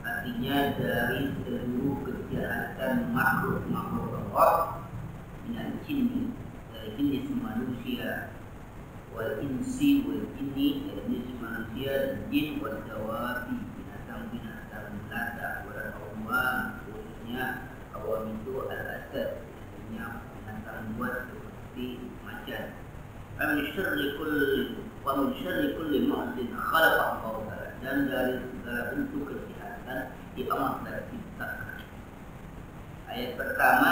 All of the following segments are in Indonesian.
Artinya dari seluruh kejahatan makhluk-makhluk Allah, minal jinni, dari jenis manusia, wal insi wal jinni, dari jenis manusia dan jin, wal dawabi, binatang-binatang melata, wal awam, khususnya awam itu al-asad, biasanya binatang buat seperti macan. Min syarri kulli mu'tin khalaqa Allah, dan dari segala bentuk kejahatan yang Allah telah ciptakan. Ayat pertama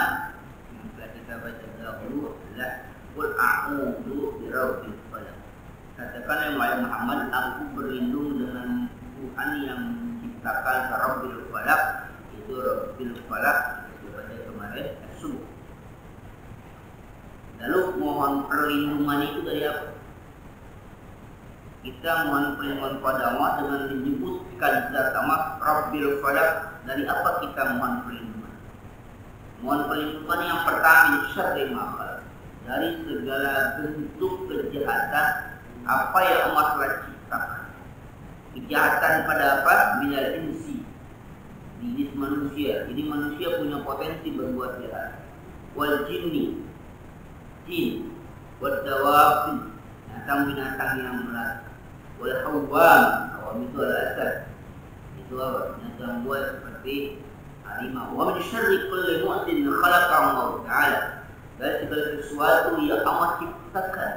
yang telah kita baca dahulu adalah qul a'udzu birabbil falaq. Katakan wahai Muhammad, aku berlindung dengan Tuhan yang menciptakan Rabbil Falaq, itu Rabbil Falaq kita baca kemarin subuh. Lalu mohon perlindungan itu dari apa? Kita mohon perlindungan pada Allah dengan menyebutkan zat Allah Rabbil Falaq. Dari apa kita mohon perlindungan? Mohon perlindungan yang pertama min syarri ma khalaq, dari segala bentuk kejahatan apa yang Allah telah ciptakan. Kejahatan pada apa? Minal insi, jenis manusia. Jadi manusia punya potensi berbuat jahat. Wal jinni, jin. Wal dawabi, binatang-binatang yang melata. Wal hawam, hawam itu al-asad, itu apa? Binatang buat seperti harimau. Wa min syarri kulli mu'tin khalaqa Allah Ta'ala, dari segala sesuatu yang Allah ciptakan,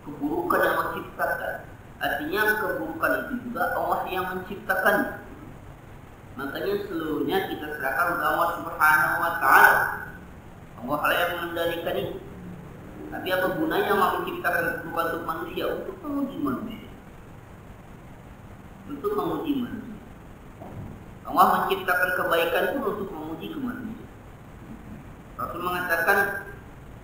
keburukan yang Allah ciptakan. Artinya keburukan itu juga Allah yang menciptakan. Makanya seluruhnya kita serahkan kepada Allah Subhanahu wa Ta'ala. Allah yang mengendalikan itu. Tapi apa gunanya Allah menciptakan keburukan untuk manusia? Untuk menguji manusia. Untuk menguji manusia. Allah menciptakan kebaikan pun untuk menguji ke manusia. Rasul mengatakan,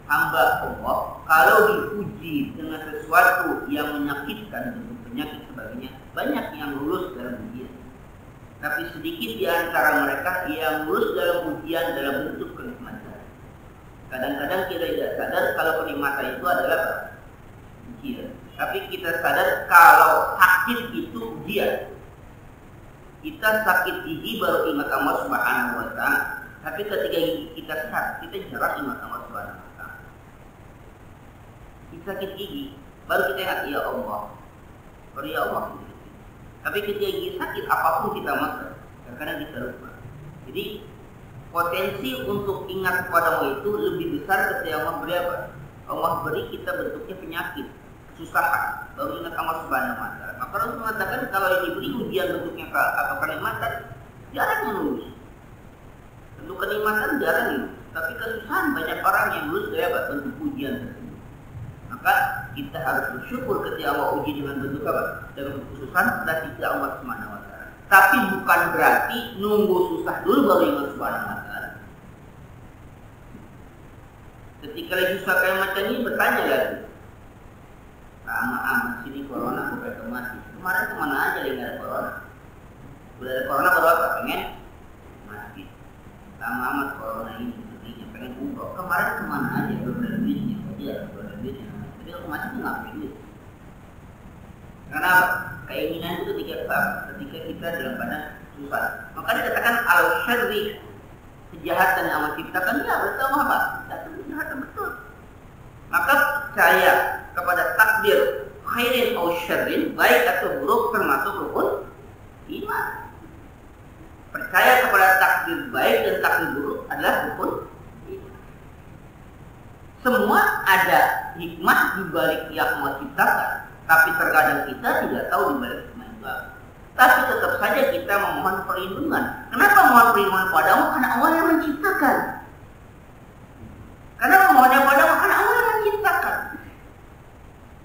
hamba Allah kalau diuji dengan sesuatu yang menyakitkan, bentuk penyakit sebagainya, banyak yang lulus dalam ujian. Tapi sedikit di antara mereka yang lulus dalam ujian dalam bentuk kenikmatan. Kadang-kadang kita tidak sadar kalau kenikmatan itu adalah ujian. Tapi kita sadar kalau sakit itu ujian. Kita sakit gigi baru ingat Allah Subhanahu wa Ta'ala. Tapi ketika gigi kita sehat, kita jarang ingat Allah Subhanahu wa Ta'ala. Kita sakit gigi, baru kita ingat ya Allah, baru ya Allah. Tapi ketika gigi sakit, apapun kita makan, kadang-kadang kita lupa. Jadi potensi untuk ingat kepada Allah itu lebih besar ketika Allah beri apa? Allah beri kita bentuknya penyakit, kesusahan, baru ingat Allah Subhanahu wa Ta'ala. Maka Rasul mengatakan kalau ini diberi ujian bentuknya atau kenikmatan, jarang yang lulus. Bentuk kenikmatan jarang ini, tapi kesusahan banyak orang yang lulus dari apa? Bentuk ujian tersebut. Maka kita harus bersyukur ketika Allah uji dengan bentuk apa? Dengan kesusahan dan tidak Allah Subhanahu wa Ta'ala. Tapi bukan berarti nunggu susah dulu baru ingat Subhanahu wa Ta'ala. Ketika lagi susah kayak macam ini bertanya lagi, amat sini corona bukan mati. Kemarin kemana aja yang nggak ada corona? Udah ada corona baru apa? Pengen mati. Lama amat corona ini sepertinya pengen umroh. Kemarin kemana aja? Belum ada duitnya. Iya, belum ada duitnya. Jadi kalau mati itu nggak punya duit. Karena apa? Keinginan itu ketika kita dalam keadaan susah. Maka dikatakan al-syarri, kejahatan yang Allah ciptakan, ya betul apa? Kejahatan betul. Maka percaya kepada takdir khairin atau syarrin, baik atau buruk, termasuk rukun iman. Percaya kepada takdir baik dan takdir buruk adalah rukun iman. Semua ada hikmah di balik yang Allah ciptakan, tapi terkadang kita tidak tahu di balik hikmah itu. Tapi tetap saja kita memohon perlindungan. Kenapa memohon perlindungan kepada Allah? Karena Allah yang menciptakan. Karena memohonnya kepada Allah karena Allah yang menciptakan.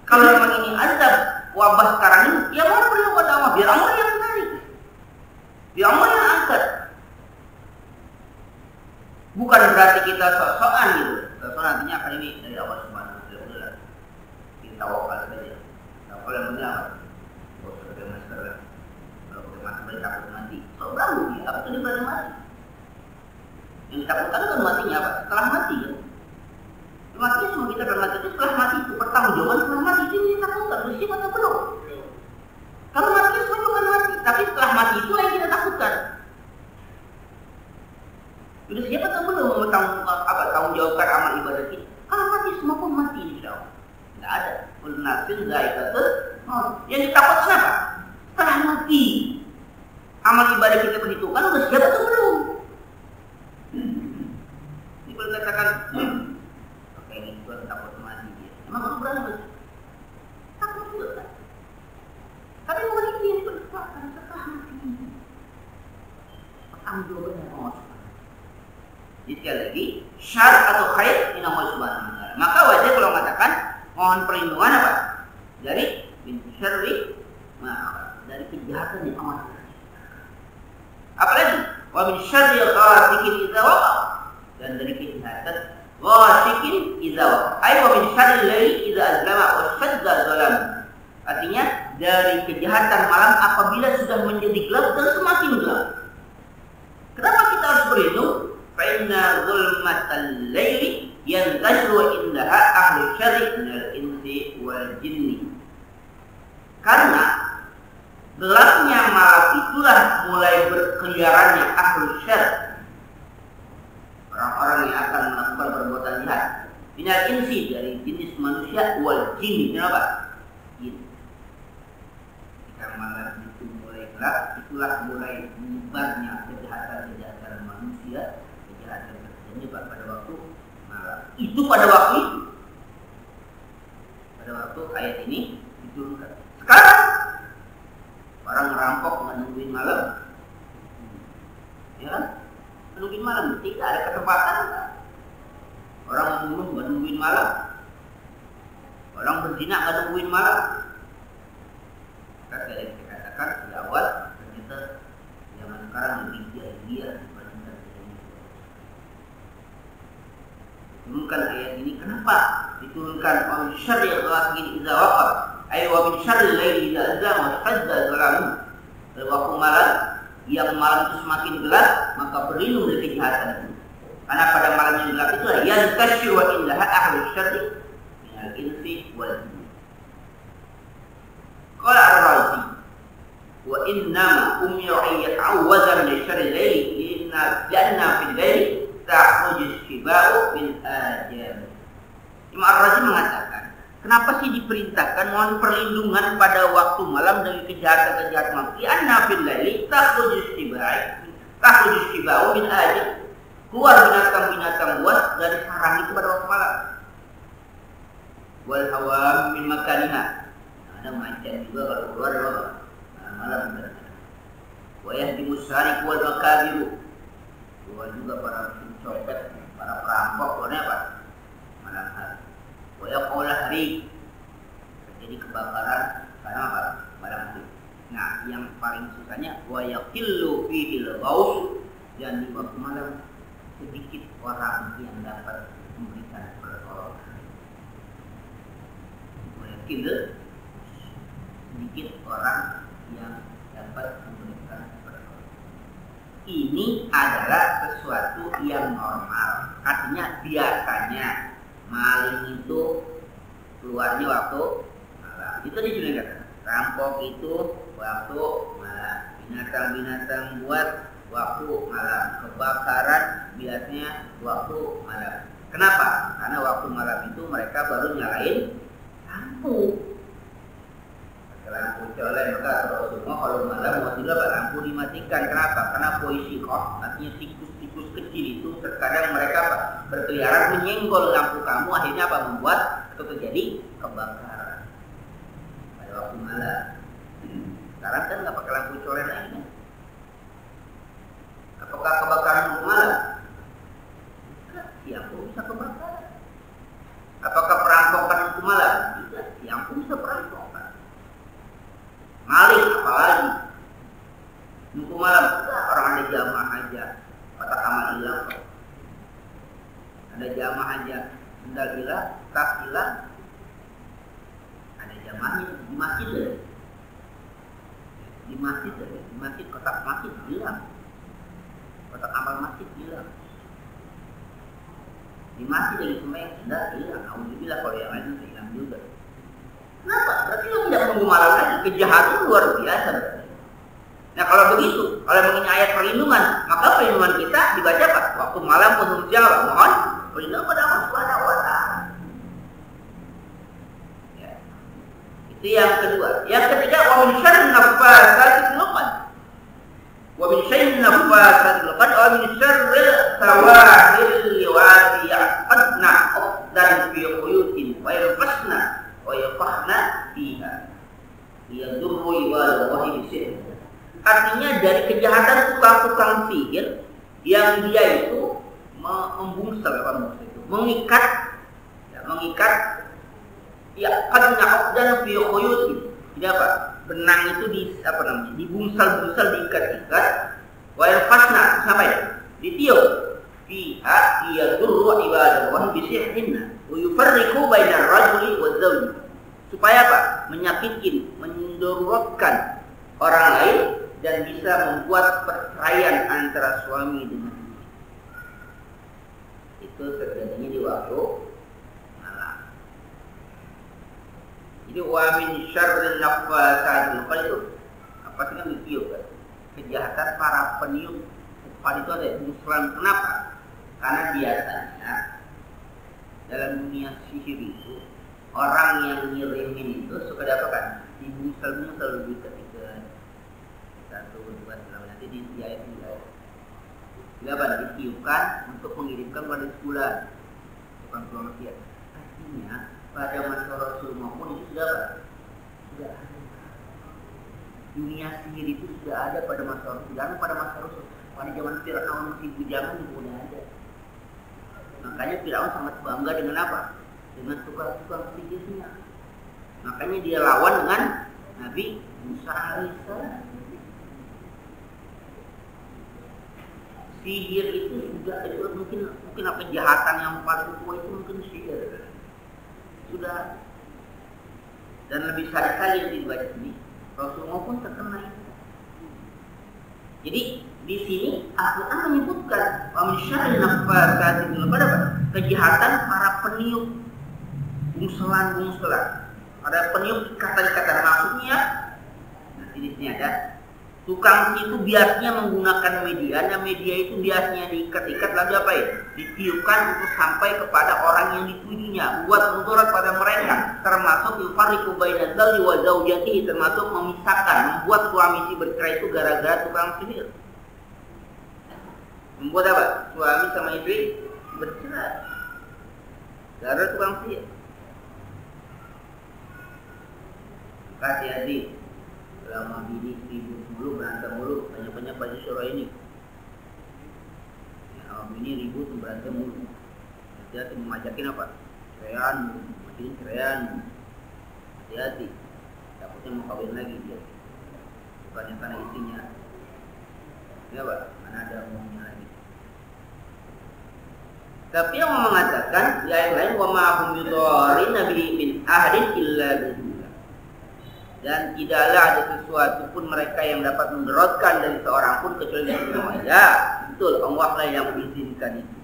Kalau memang ini azab wabah sekarang ini, ya mohon perlindungan kepada Allah, biar Allah yang menarik, biar Allah yang angkat. Bukan berarti kita sok-sokan gitu. Sok-sokan artinya akan ini dari Allah Subhanahu wa Ta'ala. Kita tawakal saja. Tawakal yang benar. Kalau kita masalah, kalau kita mati takut mati, kalau berlalu ya, apa itu dia mati? Yang ditakutkan kan matinya apa? Setelah mati kan? Matinya cuma kita akan mati itu setelah mati itu pertanggungjawaban setelah mati itu ditakutkan bersih atau belum? Kalau matinya semua bukan mati, tapi setelah mati itu yang kita takutkan. Sudah siapa atau belum tanggung jawabkan amal ibadah kita? Kalau mati semua pun mati insya Allah. Tidak ada. Kullu nafsin dha'iqatul maut. Yang ditakutkan apa? Setelah mati amal ibadah kita perhitungkan sudah siap atau belum? Ini boleh katakan ini gue takut mati dia. Emang kamu berani? Takut juga kan? Tapi bukan itu yang diperlukan setelah mati ini. Pertanggung jawabannya Allah. Jadi sekali lagi, syar atau khair min Allah Subhanahu wa Ta'ala. Maka wajib kalau mengatakan mohon perlindungan apa? Dari min syarri dari kejahatan yang amat. Apalagi wa min syarri ghasikin idza waqab, dan dari kejahatan ghasikin idza waqab. Ay wa min syarri laili idza azlama wa shadda zalam. Artinya dari kejahatan malam apabila sudah menjadi gelap dan semakin gelap. Kenapa kita harus berlindung? Fa inna zulmatal laili yantashiru indaha ahli syarri minal insi wal jinni. Karena gelapnya malam itulah mulai berkeliarannya ahli syarri, orang-orang yang akan melakukan perbuatan jahat. Minal insi, dari jenis manusia, wal jinni. Kenapa? Jin. Jika malam itu mulai gelap, itulah mulai menyebarnya kejahatan-kejahatan manusia, kejahatan terjadi pada waktu malam. Itu pada waktu itu. Pada waktu ayat ini diturunkan. Sekarang orang ngerampok nungguin malam, ya kan? Nungguin malam, tidak ada kesempatan. Orang membunuh nungguin malam, orang berzina nungguin malam. Kata yang dikatakan di awal, ternyata zaman sekarang lebih jahiliyah dibandingkan dengan itu. Diturunkan ayat ini, kenapa diturunkan wa min syarri ghasiqin idza waqab? Ay wa min syarri laili idza azlama wa shadda zalamu. Waktu malam, yang malam itu semakin gelap, maka berlindung dari kejahatan itu. Karena pada malam yang gelap itu yang tasyiru wa indaha ahli syarri minal insi wal jinni. Qala ar-Razi wa innama umiru ayyata'awwazan li syarri layli lianna fil layli ta'khruju shiba'u bil ajal. Imam Ar-Razi mengatakan, kenapa sih diperintahkan mohon perlindungan pada waktu malam dari kejahatan-kejahatan malam? Lianna fil layli ta'khruju shiba'u bil ajal. Keluar binatang-binatang buas dari sarang itu pada waktu malam. Wal hawa min makaniha. Ada macan juga kalau keluar malam. Wa yahdimu syariq wal makabiru. Keluar juga para pencopet, para perampok, keluarnya apa? Malam hari. Wa yaqul hari. Terjadi kebakaran karena apa? Malam hari. Nah, yang paling susahnya wa yaqillu fihi al-ghaus, dan di waktu malam sedikit orang yang dapat memberikan pertolongan. Mungkin sedikit orang yang dapat memberikan pertolongan. Ini adalah sesuatu yang normal. Artinya biasanya maling itu keluarnya waktu malam. Itu dijelaskan. Rampok itu waktu malam. Binatang-binatang buat waktu malam. Kebakaran biasanya waktu malam. Kenapa? Karena waktu malam itu mereka baru nyalain lampu. Pakai lampu colek, maka semua kalau malam mau tidur lampu dimatikan. Kenapa? Karena poisi kok, artinya tikus-tikus kecil itu terkadang mereka berkeliaran menyenggol lampu kamu, akhirnya apa? Membuat itu terjadi kebakaran pada waktu malam. Sekarang kan nggak pakai lampu colek lagi kan? Apakah kebakaran malam? Siang pun bisa kebakaran. Apakah perampokan malam? Tidak, siang pun bisa perampokan. Maling apalagi? Nunggu malam, orang ada jamaah aja, kotak amal hilang. Ada jamaah aja, sendal hilang, tas hilang. Ada jamaahnya di masjid deh. Di masjid kotak masjid hilang. Kotak amal masjid hilang. Di masjid lagi sembahyang sudah hilang. Alhamdulillah kalau yang lain hilang juga. Kenapa? Berarti lo tidak menunggu malam lagi. Kejahatan luar biasa. Nah kalau begitu, kalau mengenai ayat perlindungan, maka perlindungan kita dibaca apa? Waktu malam penuh siapa? Mohon perlindungan pada Allah Subhanahu wa Ta'ala. Ya. Itu yang kedua. Yang ketiga, wa min syarri naffasatil 'uqad. Wa min syarri naffasatil 'uqad wa min syarri sawahil liwati yaqadna dan fi quyutin wa yafasna wa yafahna fiha yadurru ibadallahi bisir. Artinya dari kejahatan tukang-tukang sihir yang dia itu membungsel mengikat yaqadna dan fi quyutin. Jadi apa? Benang itu dibungsal-bungsal diikat-ikat. Wa yafasna sampai ditiup fiha yadurru ibadallahi bisirhinna wa yufarriqu bainar rajuli wa zawji, supaya apa? Menyakitin, mendorotkan orang lain dan bisa membuat perceraian antara suami dengan istri. Itu terjadinya di waktu malam. Jadi wa min syarri naffasatil 'uqad itu apa sih kan ditiup kan? Kejahatan para peniup uqad itu ada muslim. Kenapa? Karena biasanya dalam dunia sihir itu orang yang ngirimin itu suka dapatkan dibungsel-bungsel lebih ketika 1, 2, 3 nanti di ayat ini. Apa? Ditiupkan untuk mengirimkan pada bulan, bukan manusia. Artinya pada masa Rasul maupun itu sudah apa? Sudah ada. Dunia sihir itu sudah ada pada masa Rasul. Dan pada masa Rasul, pada zaman Fir'aun masih bujangan itu sudah ada. Makanya Fir'aun sangat bangga dengan apa? Dengan tukang-tukang sihirnya. Makanya dia lawan dengan Nabi Musa alaihissalam. Sihir itu juga mungkin apa kejahatan yang paling tua itu mungkin sihir. Sudah, dan lebih sekali yang dibaca ini Rasulullah pun terkena itu. Jadi di sini Al-Quran menyebutkan wa min syarri naffasatil 'uqad, kejahatan para peniup bungselan. Ada peniup kata-kata maksudnya. Nanti di sini ada Tukang si itu biasanya menggunakan media, dan media itu biasanya diikat-ikat lalu apa ya? Ditiupkan untuk sampai kepada orang yang ditujunya, buat mudarat pada mereka, termasuk yufarriqu bainaz zawji wa zawjatihi, termasuk memisahkan, membuat suami si bercerai itu gara-gara tukang sihir. Membuat apa? Suami sama istri bercerai gara-gara tukang sihir. Hati-hati. Selama bini ribut mulu, berantem mulu, banyak-banyak baju surah ini. Ya, bini ribut, berantem mulu. Hati-hati, memajakin apa? Ceraian, makin ceraian. Hati-hati, takutnya mau kawin lagi dia. Bukannya karena istrinya. Ya Pak, mana ada umumnya lagi. Tapi yang mengatakan, di ayat lain, wa ma'hum yudharina bihi min ahadin illa bihi. Dan tidaklah ada sesuatu pun mereka yang dapat menderotkan dari seorang pun kecuali dengan ya, betul, Allah lah yang mengizinkan itu.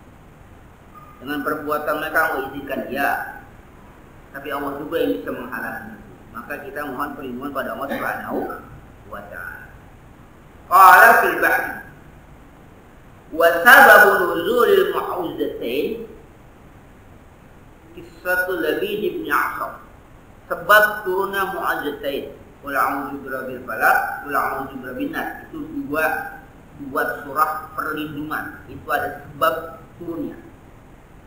Dengan perbuatan mereka mengizinkan ya, tapi Allah juga yang bisa menghalangi. Maka kita mohon perlindungan pada Allah Subhanahu wa Ta'ala. Qala fil bahri wa sababu nuzulil mu'awwidzatain Qissatul Labid bin A'sam. Sebab turunnya mu'awwidzatain, qul a'udzu birabbil falaq, qul a'udzu birabbin nas, itu dua surah perlindungan. Itu ada sebab turunnya.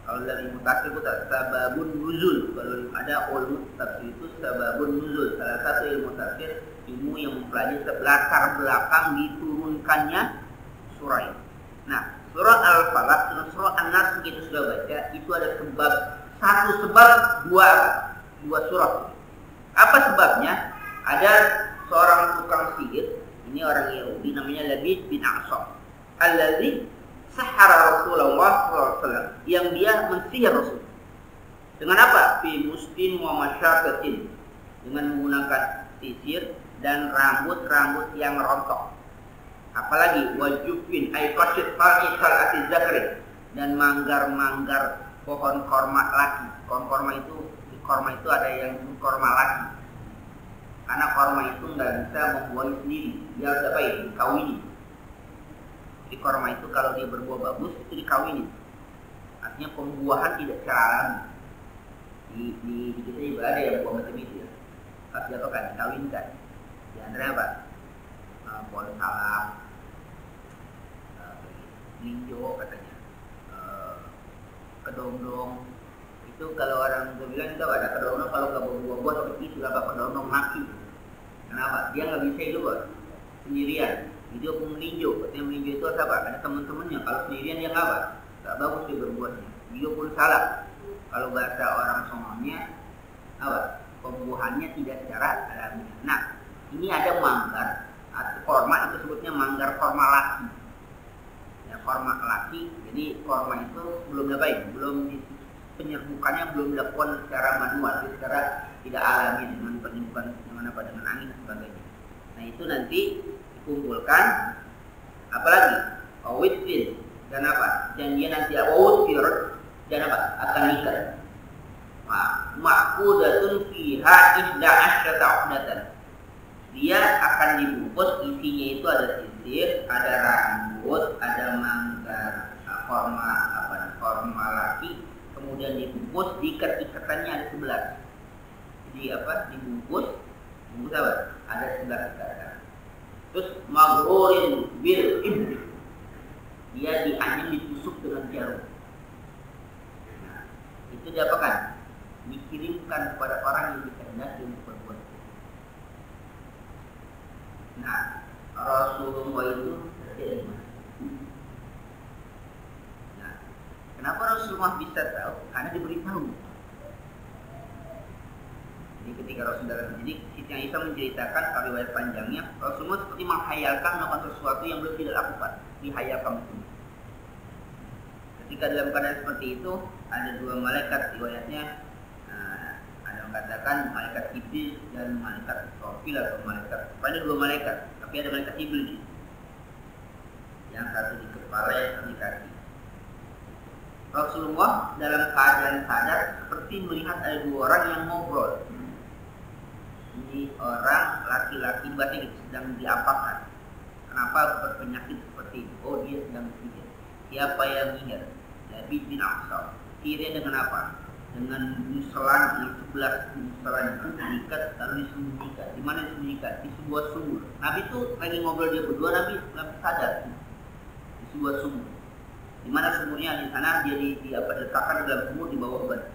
Kalau dari mutafsir itu sababun nuzul, kalau ada ulum tafsir itu sababun nuzul. Salah satu ilmu tafsir, ilmu yang mempelajari latar belakang diturunkannya surah ini. Nah, surah Al-Falaq dan surah An-Nas kita sudah baca, itu ada sebab, satu sebab, dua surah. Apa sebabnya? Ada seorang tukang sihir, ini orang Yahudi namanya Labid bin A'sam, allazi sahara Rasulullah SAW, yang dia mensihir Rasul. Dengan apa? Fi mustin wa masyaqatin, dengan menggunakan sisir dan rambut-rambut yang rontok. Apalagi wajufin ay qasid fa'isal ati zakri, dan manggar-manggar pohon korma laki. Korma itu ada yang korma laki, karena korma itu nggak bisa membuahi sendiri, dia harus apa ya? Dikawini. Jadi korma itu kalau dia berbuah bagus itu dikawini. Artinya pembuahan tidak secara alami. Di kita juga ada yang buah macam itu ya. Tapi apa kan dikawinkan. Di antara apa? Pohon salak, linjo katanya, kedondong. Itu kalau orang gue bilang itu ada kedondong kalau nggak berbuah-buah seperti itu, apa kedondong mati. Kenapa? Dia nggak bisa hidup sendirian. Hidup melinjo. Katanya melinjo itu apa? Ada teman-temannya. Kalau sendirian dia nggak bagus dia berbuatnya. Hidup pun salah. Kalau bahasa orang Somalnya apa? Pembuahannya tidak secara alami. Nah, ini ada manggar. Korma itu sebutnya manggar korma laki. Ya, korma laki. Jadi korma itu belum penyerbukannya belum dilakukan secara manual, secara tidak alami dengan penyerbukan dengan angin dan sebagainya. Nah itu nanti dikumpulkan, apalagi awitfil dan apa? Dan dia nanti awitfir dan apa? Akan nikah. Ma'qudatun fiha ihda asyrata uqdatan. Dia akan dibungkus, isinya itu ada sisir, ada rambut, ada manggar korma laki. Kemudian dibungkus, ikatannya ada 11. Jadi apa? Dibungkus apa? Ada 11 ikatan. Terus maghrurin bil ibri, dia angin ditusuk dengan jarum. Nah, itu diapakan? Dikirimkan kepada orang yang dikehendaki untuk berbuat. Nah, Rasulullah itu terjadi. Kenapa Rasulullah bisa tahu? Karena diberitahu. Jadi ketika Rasulullah, jadi Siti Aisyah menceritakan riwayat panjangnya, Rasulullah seperti menghayalkan melakukan sesuatu yang belum tidak lakukan, dihayalkan itu. Ketika dalam keadaan seperti itu, ada dua malaikat riwayatnya, ada yang katakan malaikat Jibril dan malaikat Israfil atau malaikat, ada dua malaikat, tapi ada malaikat Jibril, yang satu di kepala, yang satu di kaki. Rasulullah dalam keadaan sadar seperti melihat ada dua orang yang ngobrol. Ini orang laki-laki berarti sedang diapakan. kenapa berpenyakit seperti itu? Oh, dia sedang sihir. Siapa yang sihir? Nabi bin Aksal. Sihirnya dengan apa? Dengan muselan yang 11 muselan itu diikat lalu disembunyikan. Di mana disembunyikan? Di sebuah sumur. Nabi itu lagi ngobrol dia berdua, Nabi sadar di sebuah sumur. Di mana sumurnya di sana dia diletakkan dalam sumur di bawah batu.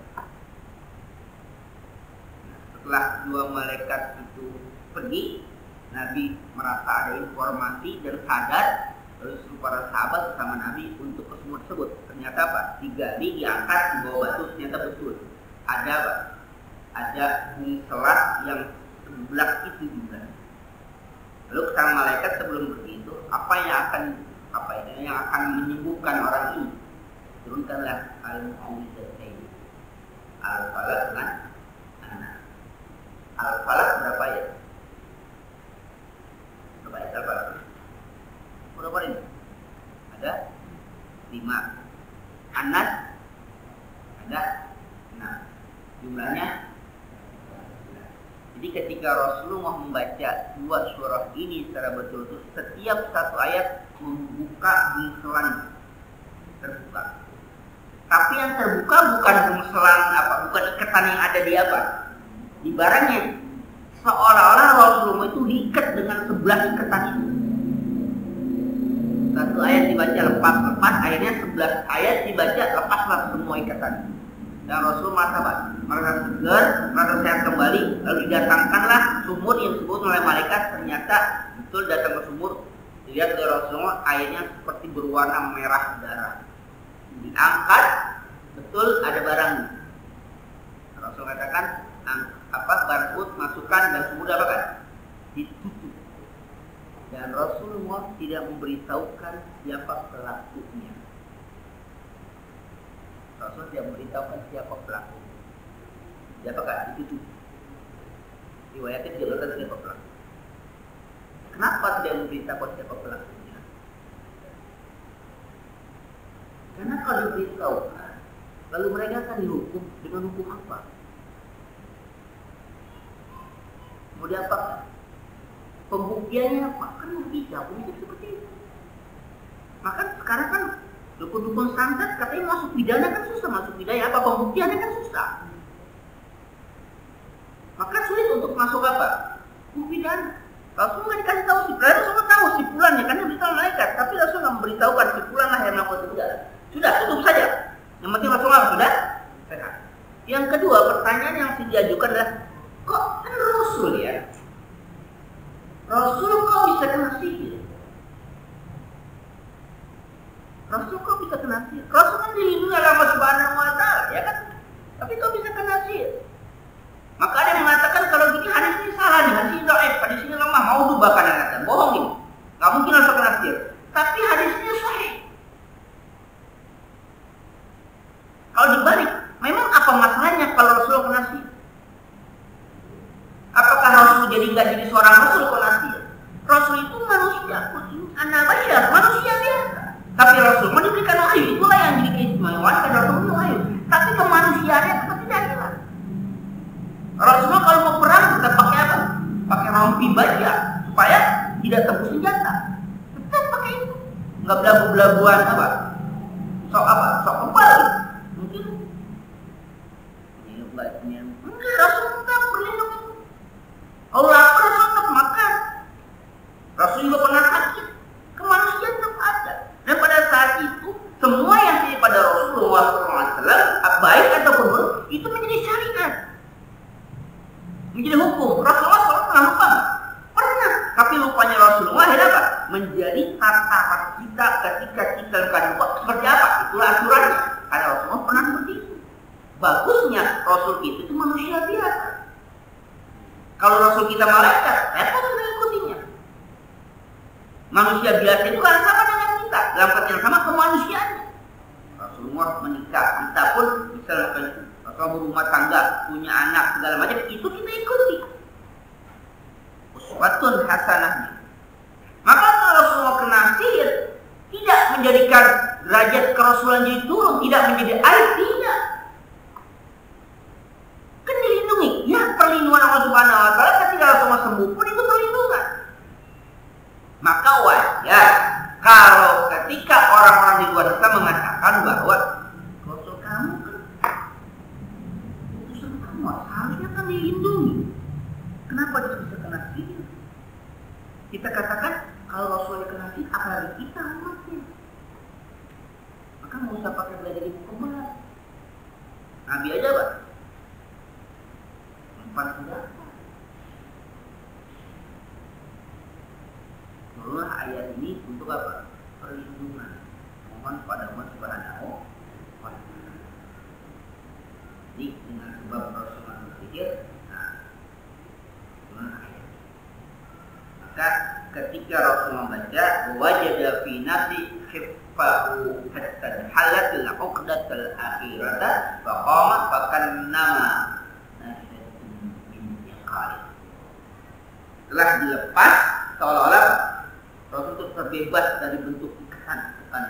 Setelah dua malaikat itu pergi, Nabi merasa ada informasi dan sadar, lalu suruh para sahabat bersama Nabi untuk ke sumur tersebut. Ternyata apa? Digali, diangkat di bawah batu, ternyata betul ada apa? Ada selat yang 11 itu juga. Lalu sang malaikat sebelum pergi itu, apa yang akan menyembuhkan orang ini? Turunkanlah al-mu'awwidzatain, al-falaq dan an-nas. Al-falaq berapa ya? Berapa ya al-falaq? Berapa ini? Ada 5. An-nas ada 6. Jumlahnya. Jadi ketika Rasulullah membaca dua surah ini secara betul-betul, setiap satu ayat membuka bunselan terbuka. Tapi yang terbuka bukan bunselan bukan ikatan yang ada di di barangnya. Seolah-olah Rasulullah itu diikat dengan 11 ikatan itu. Satu ayat dibaca lepas, akhirnya 11 ayat dibaca lepaslah semua ikatan. Dan Rasul merasa segar, merasa sehat kembali, lalu didatangkanlah sumur yang disebut oleh malaikat. Ternyata betul datang ke sumur, dilihat oleh Rasulullah airnya seperti berwarna merah darah. Diangkat, betul ada barangnya. Rasul katakan, barcode masukkan dan sumur ditutup. Dan Rasulullah tidak memberitahukan siapa pelakunya. Rasul tidak memberitahukan siapa pelaku. Siapakah ditutup? Riwayatnya tidak siapa pelaku. Kenapa tidak memberitahukan siapa pelakunya? Karena kalau diberitahukan, lalu mereka akan dihukum dengan hukum apa? Mau diapakan? Pembuktiannya apa? Kan bisa seperti itu. Maka sekarang kan dukun-dukun santet katanya masuk pidana kan susah, masuk pidana apa pembuktiannya kan susah. Maka sulit untuk masuk pidana. Rasul nggak dikasih tahu si Fulan, Rasul tahu si Fulannya kan yang beritahu malaikat, tapi Rasul nggak memberitahukan si Fulan lah yang melakukan itu. Sudah tutup saja. Yang penting Rasulullah sudah sehat. Yang kedua pertanyaan yang diajukan adalah, kok kan Rasul ya? Rasul kok bisa kena sihir? Rasul kok bisa kena sihir? Rasul kan dilindungi oleh Allah Subhanahu wa Ta'ala, ya kan? Tapi kok bisa kena sihir? Maka ada yang mengatakan kalau gini hadis ini salah nih, hadis ini dhaif, hadis ini lemah, mau bahkan yang kata bohong ini, nggak mungkin Rasul kena sihir. Tapi hadisnya sahih. Kalau dibalik, memang apa masalahnya kalau Rasul kena sihir? Apakah Rasul jadi nggak jadi seorang Rasul kena sihir? Rasul itu manusia, anak bashar, manusia biasa. Tapi Rasul mau diberikan wahyu, itulah yang jadi keistimewaan karena Rasul itu wahyu. Tapi kemanusiaannya seperti tidak jelas. Rasulullah kalau mau perang tetap pakai apa? Pakai rompi baja supaya tidak tembus senjata. Tetap pakai itu. Nggak belagu-belaguan sok kebal. Mungkin enggak, Rasul tetap berlindung. Kalau lapar Rasul tetap makan. Rasul juga pernah sakit. Kemanusiaan tetap ada. Dan pada saat itu semua yang terjadi pada Rasulullah SAW, baik ataupun buruk, itu menjadi syariat, menjadi hukum. Rasulullah SAW pernah lupa? Pernah. Tapi lupanya Rasulullah apa? Menjadi tata kita ketika kita lupa seperti apa? Itulah aturannya. Karena Rasulullah pernah seperti itu. Bagusnya Rasul itu manusia biasa. Kalau Rasul kita malaikat, repot mengikutinya. Manusia biasa itu kan sama dengan kita, dalam kata yang sama kemanusiaannya. Rasulullah menikah, kita pun bisa lakukan itu. Rasulullah berumah tangga, punya anak, segala macam, itu kita ikuti. Uswatun hasanahnya. Maka kalau Rasulullah kena sihir, tidak menjadikan derajat kerasulan jadi turun, tidak menjadi aib, tidak. Kan dilindungi. Ya, perlindungan Allah Subhanahu wa Ta'ala ketika Rasulullah sembuh pun itu perlindungan. Maka wajib dilindungi. Kenapa dia bisa kena fitnah? Kita katakan kalau Rasulullah kena fitnah, apalagi kita umatnya. Maka nggak usah pakai belajar ibu kembar. Nabi aja Pak, 4 senjata. Turunlah ayat ini untuk apa? Perlindungan. Mohon pada Allah Subhanahu wa Ta'ala. Jadi dengan sebab Rasulullah berpikir, turunlah ayat. Maka ketika Rasul membaca wajada fi nafsi khiffahu hatta halatul uqdatul akhirata faqama fakannama telah dilepas seolah-olah Rasul itu terbebas dari bentuk ikatan.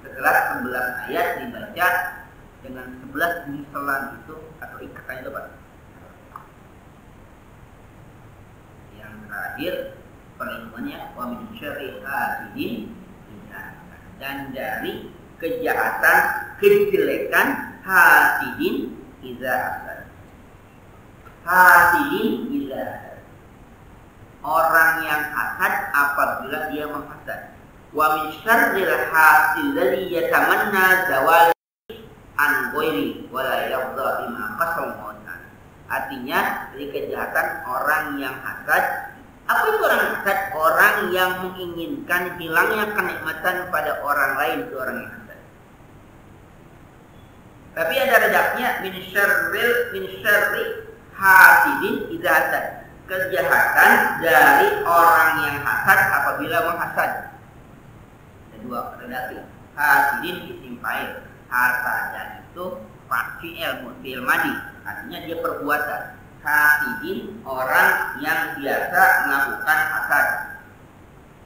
Setelah 11 ayat dibaca dengan 11 misalan itu atau ikatan itu Pak. Yang terakhir perlindungannya wa min syarri hasidin dan dari kejahatan, kejelekan hasidin idza hasad. Hasidin idza hasad. Orang yang hasad apabila dia menghasad. Wa min syarril hasil ladzi yatamanna zawal an ghairi wa la yardha bima qasam. Artinya dari kejahatan orang yang hasad. Apa itu orang hasad? Orang yang menginginkan hilangnya kenikmatan pada orang lain, itu orang yang hasad. Tapi ada redaknya min syarri hasidin idza hasad. Kejahatan dari orang yang hasad apabila menghasad. Ada 2 redaksi. Hasidin isim fa'il. Hasadan itu fi'il madi. Artinya dia perbuatan. Hasidin orang yang biasa melakukan hasad.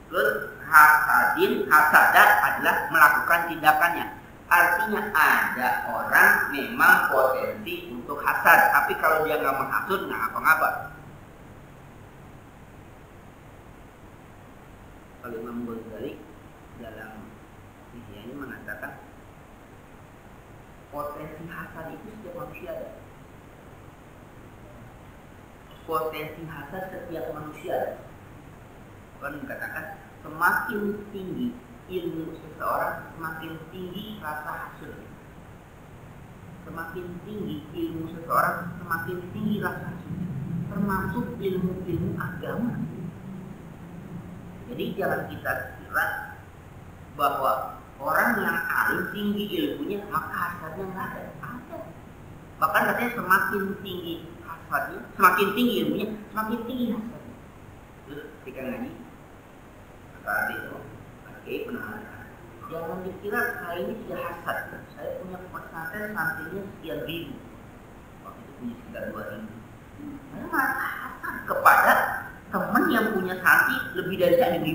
Terus hasadan adalah melakukan tindakannya. Artinya ada orang memang potensi untuk hasad, tapi kalau dia nggak menghasut nggak apa-apa. Kalau Imam Ghazali dalam Ihya ini mengatakan potensi hasad itu setiap manusia ada. Potensi hasad setiap manusia. Kan dikatakan semakin tinggi ilmu seseorang, semakin tinggi rasa hasad. Semakin tinggi ilmu seseorang, semakin tinggi rasa hasad. Termasuk ilmu-ilmu agama. Jadi jangan kita kira bahwa orang yang alim tinggi ilmunya maka hasadnya nggak ada. Ada. Bahkan katanya semakin tinggi hasadnya, semakin tinggi ilmunya, semakin tinggi hasadnya. Terus ketika ngaji, kata itu, oke benar. Jangan dikira saya ini tidak hasad. Saya punya pesantren santrinya sekian ribu. Waktu itu punya sekitar 2.000. Saya malah hasad kepada teman yang punya santri lebih dari saya 5.000.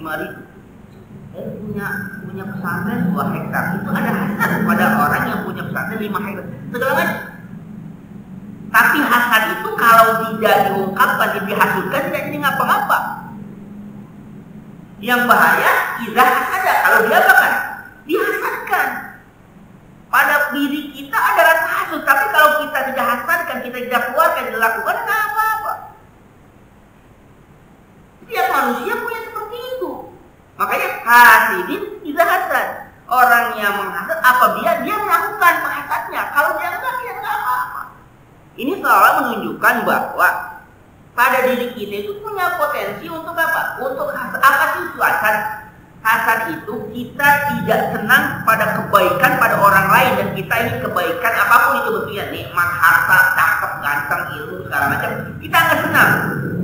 Saya punya pesantren 2 hektar. Itu ada hasad kepada orang yang punya pesantren 5 hektar. Segala macam. Tapi hasad itu kalau tidak diungkapkan, tidak dihasutkan, tidak jadi ngapa-ngapa. Yang bahaya, idza hasada. Kalau dia bahkan dihasadkan. Pada diri kita ada rasa hasut, tapi kalau kita tidak hasadkan, kita tidak keluarkan, tidak lakukan, nggak apa-apa. Setiap manusia punya seperti itu. Makanya hasidin idza hasad. Orang yang menghasad apabila dia melakukan penghasadnya. Kalau dia enggak, dia nggak apa-apa. Ini seolah menunjukkan bahwa pada diri kita itu punya potensi untuk apa? Untuk hasad. Apa sih itu hasad? Hasad itu kita tidak senang pada kebaikan pada orang lain dan kita ingin kebaikan apapun itu bentuknya, nikmat, harta, cakep, ganteng, ilmu, segala macam. Kita nggak senang.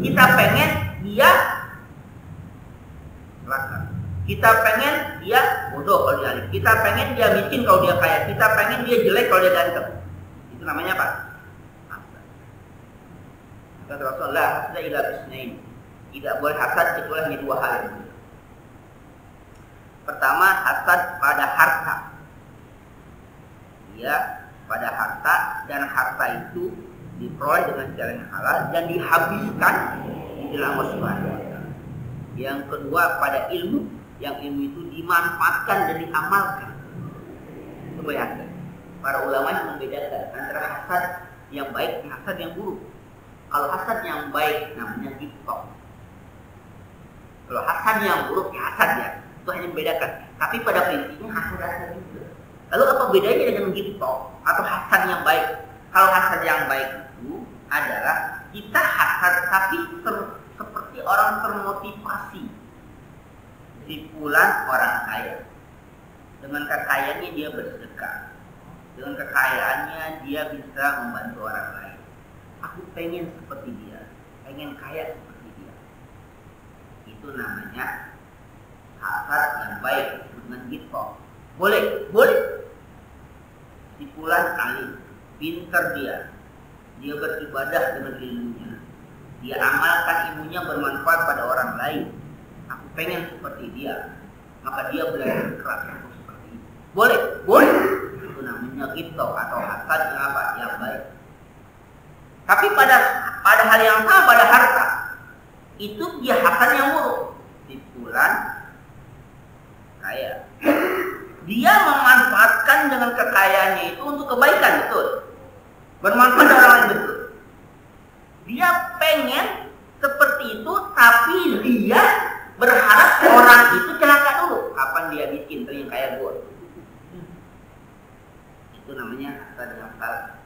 Kita pengen dia celaka. Kita pengen dia bodoh kalau dia alim. Kita pengen dia miskin kalau dia kaya. Kita pengen dia jelek kalau dia ganteng. Itu namanya apa? Kata Rasulullah, hasad ila bisnain. Tidak boleh hasad kecuali hanya 2 hal. Pertama, hasad pada harta. Ya, pada harta, dan harta itu diperoleh dengan cara yang halal dan dihabiskan di dalam Allah Subhanahu wa Ta'ala. Yang kedua, pada ilmu, yang ilmu itu dimanfaatkan dan diamalkan. Itu bayangkan. Para ulama yang membedakan antara hasad yang baik, hasad yang buruk. Kalau hasad yang baik namanya ghibthah. Kalau hasad yang buruk ya hasad ya. Itu hanya membedakan. Tapi pada prinsipnya hasad juga. Lalu apa bedanya dengan ghibthah atau hasad yang baik? Kalau hasad yang baik itu adalah kita hasad tapi seperti orang termotivasi. Si fulan orang kaya. Dengan kekayaannya dia bersedekah. Dengan kekayaannya dia bisa membantu orang lain. Aku pengen seperti dia, pengen kaya seperti dia. Itu namanya hasad yang baik dengan ghibthah. Boleh. Si fulan alim, pintar dia beribadah dengan ilmunya. Dia amalkan ilmunya bermanfaat pada orang lain. Aku pengen seperti dia, maka dia belajar keras untuk seperti itu. Boleh. Itu namanya ghibthah atau hasad yang apa? Yang baik. Tapi pada hal yang sama, pada harta, itu dia hasad yang buruk. Si fulan kaya, dia memanfaatkan dengan kekayaannya itu untuk kebaikan, betul. Bermanfaat pada orang lain, betul. Dia pengen seperti itu, tapi dia berharap orang itu celaka dulu. Kapan dia bikin yang kaya gue? Itu namanya hasad yang salah.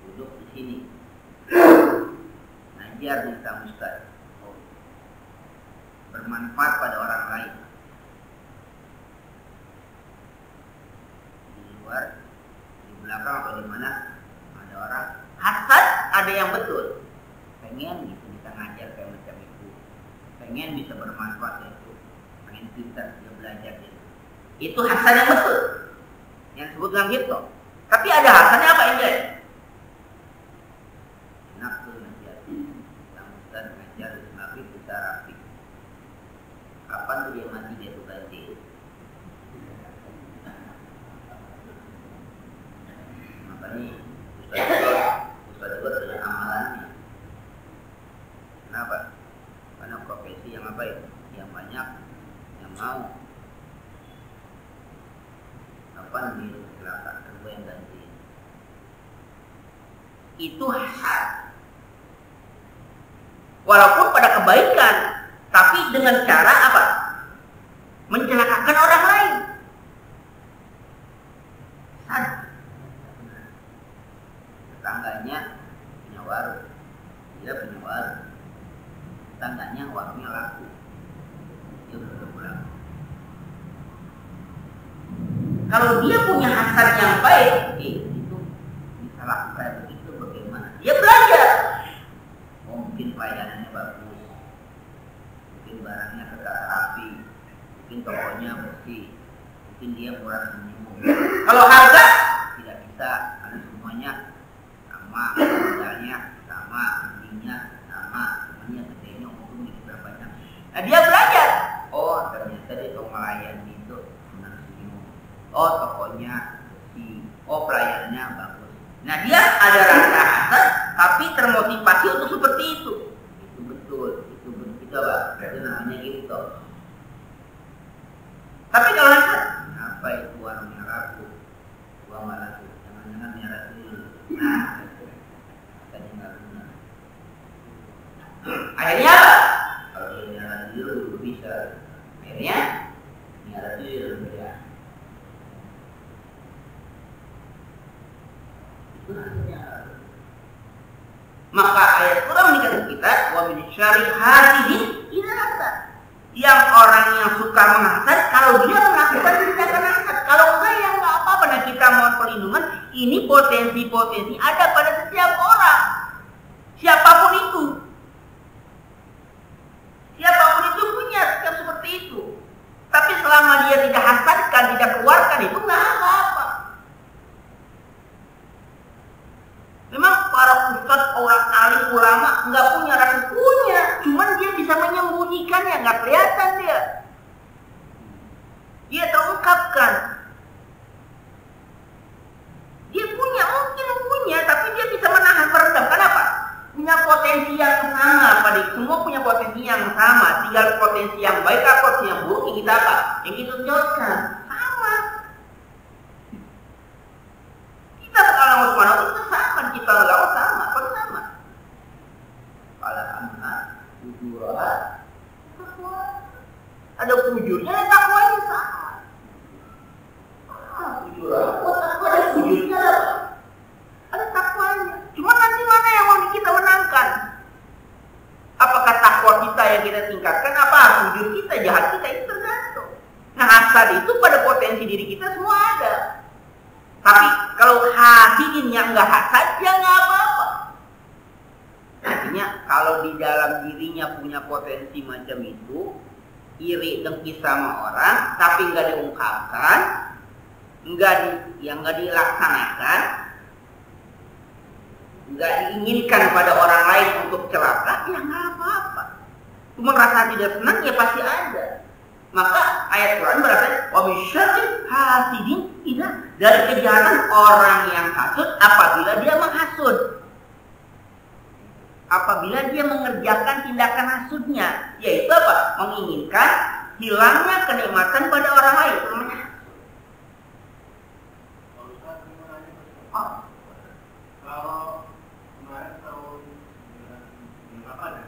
Duduk di sini, ngajar di Ustaz, bermanfaat pada orang lain. Di luar, di belakang atau di mana ada orang hasad, ada yang betul. Pengen gitu bisa ngajar kayak macam itu, pengen bisa bermanfaat itu, pengen pintar dia belajar itu. Itu hasad yang betul, yang disebut dengan ghibthah. Tapi ada hasadnya apa ini? Enak tuh ngajar, yang Ustaz ngajar tapi bisa rapi. Kapan tuh dia mati dia tuh ganti? Makanya Ustaz juga punya amalannya. Kenapa? Karena profesi yang apa ya? Yang banyak yang mau. Kapan dia celaka? Coba yang ganti. Itu hasad. Walaupun pada kebaikan, tapi dengan cara apa? Mencelakakan orang lain. Tetangganya punya warung, dia punya warung. Tetangganya warungnya laku, dia pulang. Kalau dia punya hasad yang baik, itu bisa lakukan begitu bagaimana? Dia belajar. Mungkin pelayanannya bagus, mungkin barangnya tetap rapi, mungkin tokonya bersih, mungkin dia murah senyum. Kalau harga tidak bisa, karena semuanya sama, modalnya sama, belinya sama, semuanya gedenya untung di banyak. Nah dia belajar. Oh ternyata dia toko melayani itu benar senyum. Oh tokonya bersih. Oh pelayanannya bagus. Nah dia ada rasa hasad, tapi termotivasi untuk seperti itu. Itu betul, itu Pak. Itu namanya ghibthah. Tapi kalau hasad, apa itu warungnya laku, uang nggak laku, jangan-jangan nyara dulu. Nah, tadi nggak benar. Akhirnya apa? Kalau dia nyara dulu bisa. Akhirnya nyara dulu ya. Itu hasilnya. Maka ayat Quran dikatakan kita wa min syarri hasidin idza hasad. Yang orang yang suka menghasad, kalau dia melakukan tindakan hasad, kalau enggak ya enggak apa-apa. Nah kita mohon perlindungan. Ini potensi-potensi ada pada setiap orang, siapapun itu. Siapapun itu punya sikap seperti itu. Tapi selama dia tidak hasadkan, tidak keluarkan, itu enggak apa-apa. Memang para ustadz, orang alim, ulama nggak punya rasa, punya, cuman dia bisa menyembunyikannya, nggak kelihatan dia. Dia terungkapkan. Dia punya, mungkin punya, tapi dia bisa menahan, meredam. Kenapa? Punya potensi yang sama, pada semua punya potensi yang sama. Tinggal potensi yang baik atau potensi yang buruk yang kita apa? Yang kita tunjukkan sama. Kita kalau Allah Subhanahu itu sama. wujudnya ada takwanya. Cuma nanti mana yang mau kita menangkan? Apakah takwa kita yang kita tingkatkan, apa wujud kita, jahat kita, itu tergantung. Nah, hasad itu pada potensi diri kita semua ada. Tapi kalau hasidinnya enggak hasad, ya enggak apa-apa. Artinya kalau di dalam dirinya punya potensi macam itu, iri dengki sama orang, tapi enggak diungkapkan, enggak dilaksanakan, enggak diinginkan pada orang lain untuk celaka, ya enggak apa-apa. Cuma rasa tidak senang ya pasti ada. Maka ayat Quran berarti wa bisyarri hasidin idza, dari kejahatan orang yang hasud apabila dia menghasud. Apabila dia mengerjakan tindakan hasudnya, yaitu apa? Menginginkan hilangnya kenikmatan pada orang lain. Namanya kalau kemarin tahun 8 ya,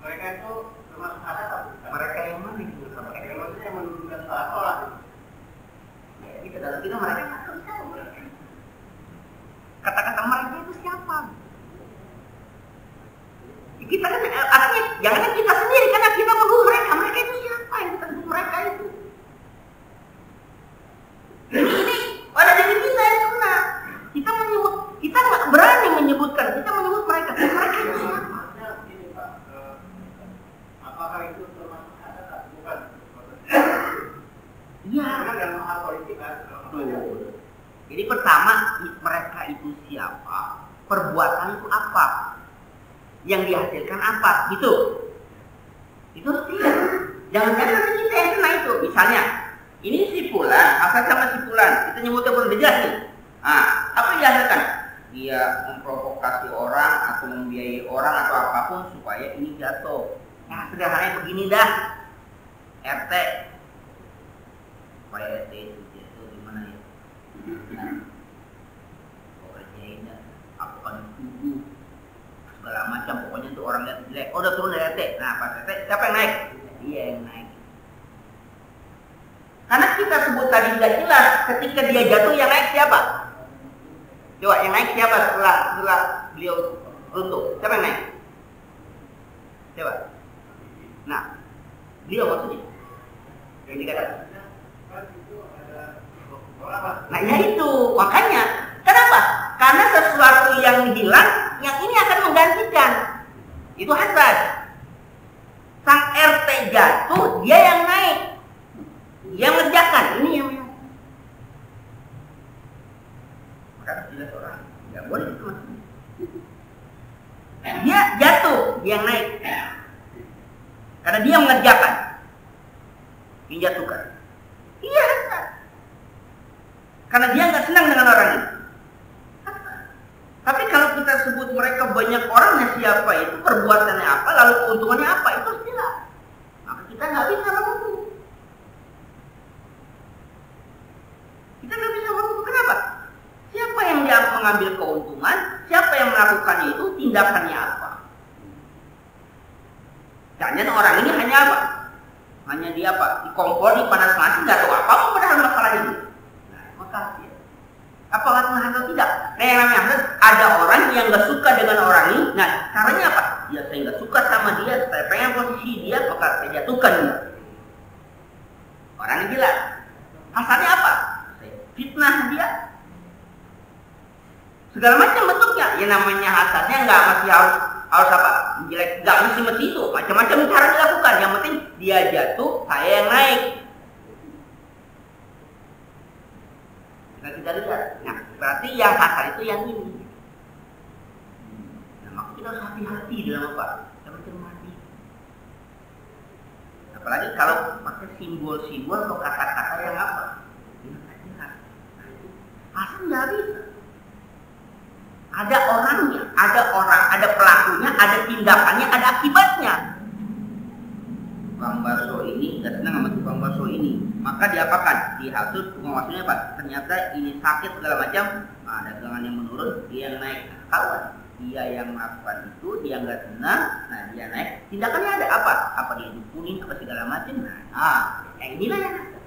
mereka itu termasuk ada mereka yang mana itu? mereka maksudnya menurunkan sekolah. Ya, kita dalam kita mereka kata-kata mereka itu siapa? Kita kan artinya jangan kita sendiri, karena kita menuduh mereka itu siapa yang kita menuduh mereka itu? Ini pada diri kita yang kena. Kita nggak berani menyebutkan, kita menyebut mereka itu siapa? Apakah itu termasuk ada? Bukan. Iya. Karena dalam hal politik kan. Jadi pertama, mereka itu siapa? Perbuatan itu apa? Yang dihasilkan apa? Gitu. Itu tidak. Jangan-jangan nanti kita yang kena itu. Misalnya, ini si Fulan, asal sama si Fulan, kita nyebutnya berdejas nih. Apa yang dihasilkan? Dia memprovokasi orang atau membiayai orang atau apapun supaya ini jatuh. Nah, sederhananya begini dah. RT. Supaya RT itu jatuh gimana ya? Pokoknya aku kan tuduh segala macam, pokoknya itu orang lihat jelek, udah turun dari RT. Nah, pas RT siapa yang naik? Dia yang naik. Karena kita sebut tadi nggak jelas, ketika dia jatuh yang naik siapa? Coba yang naik siapa setelah beliau runtuh? Siapa yang naik? Coba. Nah, beliau maksudnya yang dikatakan. Nah, ya itu makanya. Kenapa? Karena sesuatu yang hilang, yang ini akan menggantikan. Itu hasad. Sang RT jatuh, dia yang naik, dia mengerjakan. Ini yang maka jelas orang nggak boleh itu. Dia jatuh, dia yang naik, karena dia mengerjakan, menjatuhkan. Iya hasad. Karena dia nggak senang dengan orang itu. Tapi kalau kita sebut mereka banyak orangnya siapa itu, perbuatannya apa, lalu keuntungannya apa, itu jelas. Maka kita nggak bisa menuduh. Kita nggak bisa menuduh. Kenapa? Siapa yang dia mengambil keuntungan, siapa yang melakukannya itu, tindakannya apa? Jangan orang ini hanya apa? Hanya dia apa? Dikompor, dipanas mati, nggak tahu apa padahal masalah ini. Maka apakah Tuhan atau tidak? Nah, yang namanya hasad, ada orang yang nggak suka dengan orang ini. Nah, caranya apa? Ya saya nggak suka sama dia, saya pengen posisi dia, maka saya jatuhkan dia. Orang yang gila. Hasadnya apa? Saya fitnah dia. Segala macam bentuknya. Ya namanya hasadnya nggak mesti harus apa? Jelek, nggak mesti itu. Macam-macam cara dilakukan. Yang penting dia jatuh, saya yang naik. Kita lihat. Nah, berarti yang hasad itu yang ini. Nah, maka kita harus hati-hati dalam apa? Dalam cermati. Apalagi kalau pakai simbol-simbol atau kata-kata yang apa? Yang tidak jelas. Nah, itu hasad nggak bisa. Ada orangnya, ada pelakunya, ada tindakannya, ada akibatnya. Bang Bakso ini nggak senang sama tukang bakso ini, maka diapakan? Dihasut, maksudnya apa? Ternyata ini sakit segala macam, dagangan yang menurun, dia yang naik. Kawan, dia yang melakukan itu, dia nggak senang, nah dia naik. Tindakannya ada apa? Apa dia dukunin, apa segala macam? Nah, yang inilah yang ada.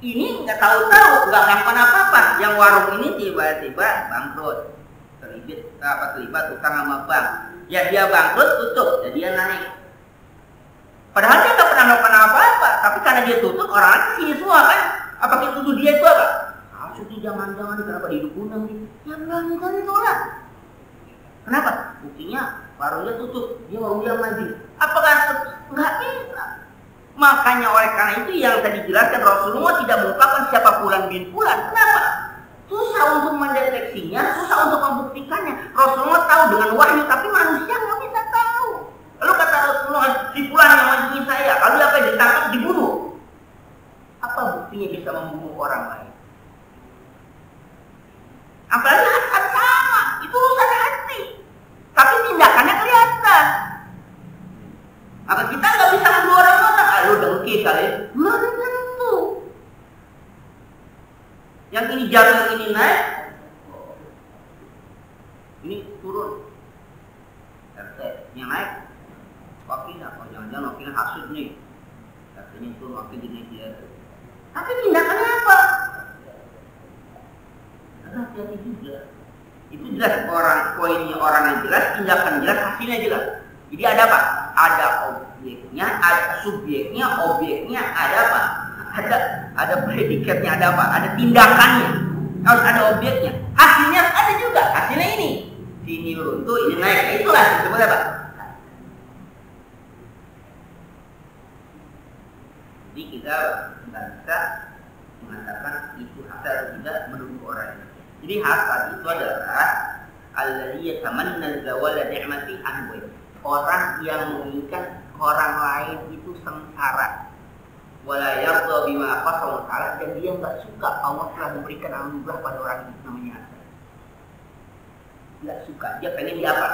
Ini nggak tahu-tahu, nggak melakukan apa-apa. Yang warung ini tiba-tiba bangkrut, terlibat utang sama bank. Ya dia bangkrut, tutup, ya dia naik. Padahal dia nggak pernah melakukan apa-apa, tapi karena dia tutup, orang lain sini semua kan. Apa kita tuduh dia itu apa? Sudah jangan-jangan kenapa hidup gunung gitu? Ya belum tentu lah. Kenapa? Buktinya warungnya tutup, dia warungnya maju. Apakah nggak bisa? Makanya oleh karena itu yang tadi dijelaskan Rasulullah tidak mengungkapkan siapa Fulan bin Fulan. Kenapa? Susah untuk mendeteksinya, susah untuk membuktikannya. Rasulullah tahu dengan wahyu, tapi manusia nggak bisa tahu. Lalu kata Rasulullah, si Fulan yang mengunjungi saya, lalu apa yang ditangkap, dibunuh. Apa buktinya bisa membunuh orang lain? Apalagi hasad sama, itu urusan hati. Tapi tindakannya kelihatan. Maka kita nggak bisa membunuh orang-orang. Lu dengki kali, belum tentu. Yang ini jatuh, yang ini naik, ini turun. RT, yang naik, wakilnya, oh jangan-jangan wakilnya hasud nih. RT-nya turun, wakil jenis dia. Tapi tindakannya apa? Hati-hati juga. Itu jelas poinnya orang yang jelas, tindakan jelas, hasilnya jelas. Jadi ada apa? Ada objeknya, ada subjeknya, objeknya, ada apa? Ada predikatnya, ada apa? Ada tindakannya. Harus ada objeknya. Hasilnya ada juga. Hasilnya ini. Sini runtuh, ini naik. Nah, itulah disebut apa? Jadi kita nggak bisa mengatakan itu hasad atau tidak menurut orang. Jadi hasad itu adalah alladzi yatamanna zawala ni'mati anhu. Orang yang menginginkan orang lain itu sengsara. Wala yarda bima qasama ta'ala, dan dia enggak suka Allah telah memberikan anugerah pada orang itu, namanya hasad. Enggak suka, dia pengen dia apa?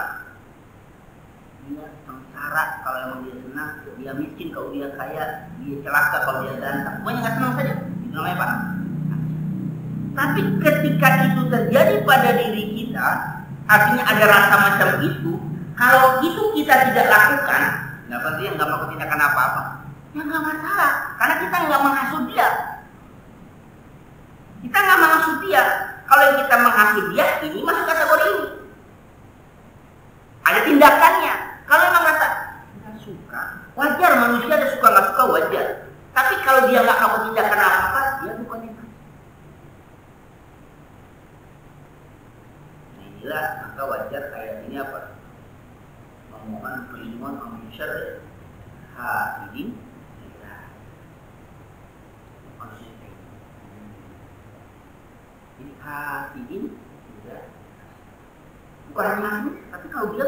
Dia sengsara kalau emang dia senang, dia miskin kalau dia kaya, dia celaka kalau dia ganteng. Pokoknya enggak senang saja. Itu namanya apa? Tapi ketika itu terjadi pada diri kita, artinya ada rasa macam itu. Kalau itu kita tidak lakukan, nggak penting, nggak mau tindakan apa-apa, ya nggak masalah, karena kita nggak menghasut dia. Kita nggak menghasut dia. Kalau yang kita menghasut dia, ini masuk kategori ini. Ada tindakannya. Kalau memang rasa nggak suka, wajar, manusia ada suka nggak suka wajar. Tapi kalau dia nggak mau tindakan apa-apa, dia bukan yang inilah, maka wajar kayak ini apa? Memohon perlindungan min syarri hasidin. Ini hasidin bukan hanya hasid, tapi kalau dia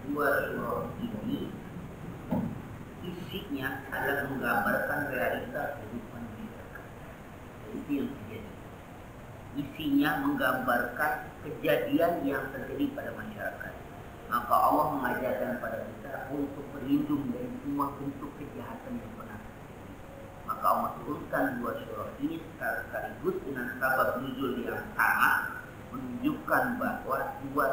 dua surah ini isinya adalah menggambarkan realitas kehidupan masyarakat. Itu yang terjadi. Isinya menggambarkan kejadian yang terjadi pada masyarakat. Maka Allah mengajarkan pada kita untuk berlindung dari semua bentuk kejahatan yang pernah terjadi. Maka Allah turunkan dua surah ini sekaligus dengan sabab nuzul yang sama, menunjukkan bahwa dua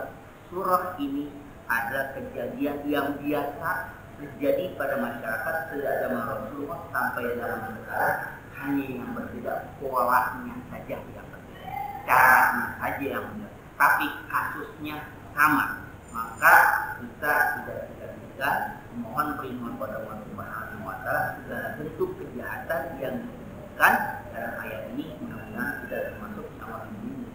surah ini ada kejadian yang biasa terjadi pada masyarakat sejak zaman Rasulullah sampai zaman sekarang, hanya yang berbeda polanya saja yang berbeda, caranya saja yang berbeda, tapi kasusnya sama. Maka kita tidak bisa memohon perlindungan pada Allah Subhanahu wa Ta'ala segala bentuk kejahatan yang disebutkan dalam ayat ini, mudah-mudahan tidak termasuk sama ini.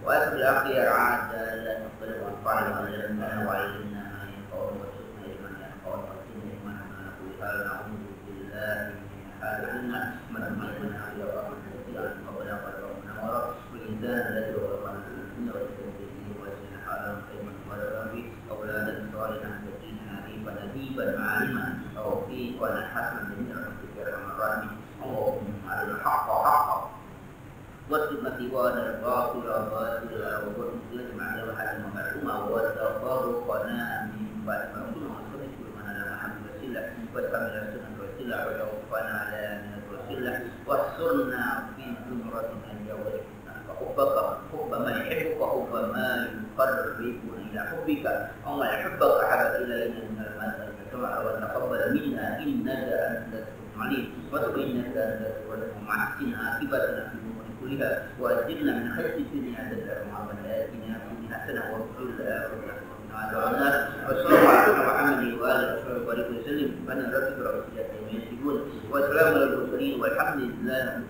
وأخير عادة نقبل القرآن ولنا وعلمنا ما ينفعون وارزقنا علما ينفعون وارزقنا علما نقول نعوذ بالله من حالنا مدمرنا يا رب وبلغ ربنا ورب والإنسان الذي ربنا الدنيا والتنزيل وسنا حالا خيرا وربي أولادا صالحا سكينا ريبا نبيبا معلما توفيقا حسنا من رحمتك يا أرحم الراحمين اللهم أرنا الحق حقا والسنة والباطل باطلا والمسلم على واحد معلومة والتفرقنا من بعد معلومة وصلت كل على محمد وسيلة وكمل السنة وسيلة وتوفنا على من الوسيلة واحصرنا في زمرة الأنبياء وحبك حب ما يحبك وحب ما يقربنا إلى حبك وما يحبك أحب إلينا من المال كما وتقبل منا إنك أنت العليم وتب إنك أنت الرحيم وأحسن عاقبتنا في كلها وأجرنا من خير الدنيا جزاء محمد آتنا في حسنة وارحل الآخرة وعلى النار وصلى الله على محمد وآله وصحبه وسلم سبحان ربك رب العزة عما يصفون وسلام على المرسلين والحمد لله